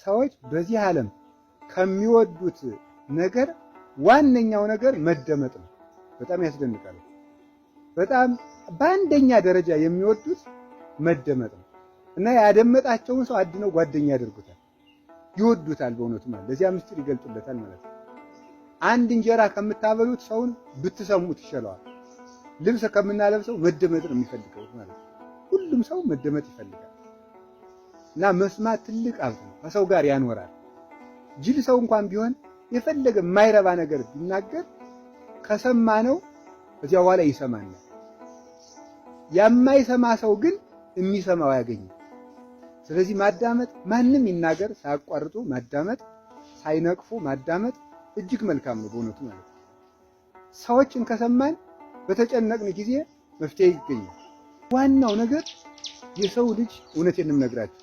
ሰዎች በዚህ ዓለም ከሚወዱት ነገር ዋነኛው ነገር መደመጥ ነው። በጣም ያስደንቃል። በጣም በአንደኛ ደረጃ የሚወዱት መደመጥ ነው እና ያደመጣቸውን ሰው አድነው ጓደኛ ያደርጉታል፣ ይወዱታል። በእውነቱ ማለት ለዚያ ምስጢር ይገልጡለታል ማለት ነው። አንድ እንጀራ ከምታበሉት ሰውን ብትሰሙት ይሻለዋል። ልብስ ከምናለብሰው መደመጥ ነው የሚፈልገው ማለት ነው። ሁሉም ሰው መደመጥ ይፈልጋል እና መስማት ትልቅ ሀብት ነው። ከሰው ጋር ያኖራል። ጅል ሰው እንኳን ቢሆን የፈለገ የማይረባ ነገር ቢናገር ከሰማነው እዚያ በኋላ ይሰማናል። የማይሰማ ሰው ግን የሚሰማው ያገኛል። ስለዚህ ማዳመጥ፣ ማንም ይናገር ሳያቋርጡ ማዳመጥ፣ ሳይነቅፉ ማዳመጥ እጅግ መልካም ነው በእውነቱ ማለት ነው። ሰዎችን ከሰማን በተጨነቅን ጊዜ መፍትሄ ይገኛል። ዋናው ነገር የሰው ልጅ እውነቴን እንነግራችሁ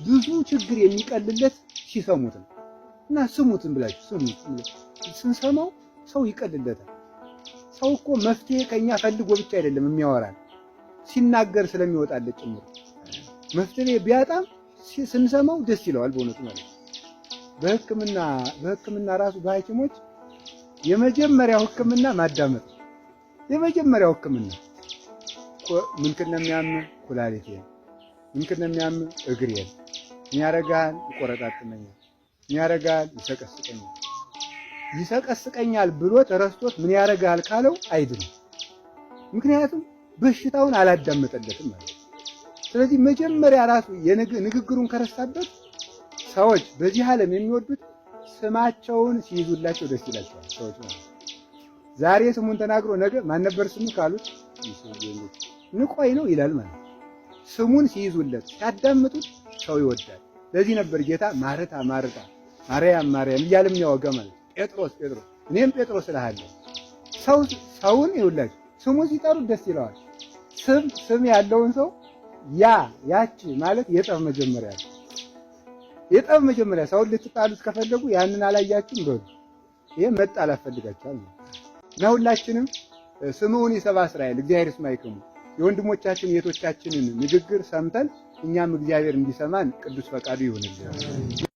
ብዙ ችግር የሚቀልለት ሲሰሙት ነው እና ስሙትን ብላችሁ ስሙት። ስንሰማው ሰው ይቀልለታል። ሰው እኮ መፍትሄ ከኛ ፈልጎ ብቻ አይደለም የሚያወራን ሲናገር ስለሚወጣለት ጭምር። መፍትሄ ቢያጣም ስንሰማው ደስ ይለዋል በእውነቱ ማለት ነው። በሕክምና ራሱ በሐኪሞች የመጀመሪያው ሕክምና ማዳመጥ። የመጀመሪያው ሕክምና ምንክን ነው የሚያምህ? ኩላሊቴን። ምንክን ነው የሚያምህ? እግሬን። ምን ያደርጋል? ይቆረጣጥመኛል። ምን ያደርጋል? ይሰቀስቀኛል። ይሰቀስቀኛል ብሎ ተረስቶት ምን ያደርጋል ካለው አይድንም። ምክንያቱም በሽታውን አላዳመጠለትም ማለት ነው። ስለዚህ መጀመሪያ ራሱ ንግግሩን ከረሳበት ሰዎች በዚህ ዓለም የሚወዱት ስማቸውን ሲይዙላቸው ደስ ይላቸዋል። ሰዎች ማለት ዛሬ ስሙን ተናግሮ ነገ ማን ነበር ስሙ ካሉት ንቆይ ነው ይላል ማለት ነው። ስሙን ሲይዙለት ሲያዳምጡት ሰው ይወዳል። ለዚህ ነበር ጌታ ማርታ ማርታ ማርያም ማርያም እያለ የሚያወጋ ማለት ነው። ጴጥሮስ እኔም ጴጥሮስ እልሃለሁ። ሰውን ይውላችሁ ስሙን ሲጠሩት ደስ ይለዋል። ስም ያለውን ሰው ያቺ ማለት የጠብ መጀመሪያ ነው። የጠብ መጀመሪያ ሰውን ልትጣሉት ከፈለጉ ያንን አላያችሁም በሉ። ይሄ መጣላት ፈልጋችኋል ነው እና ሁላችንም ስምዑን ይሰብአ እስራኤል እግዚአብሔር ይስማዕክሙ የወንድሞቻችን የእህቶቻችንን ንግግር ሰምተን እኛም እግዚአብሔር እንዲሰማን ቅዱስ ፈቃዱ ይሁንልን።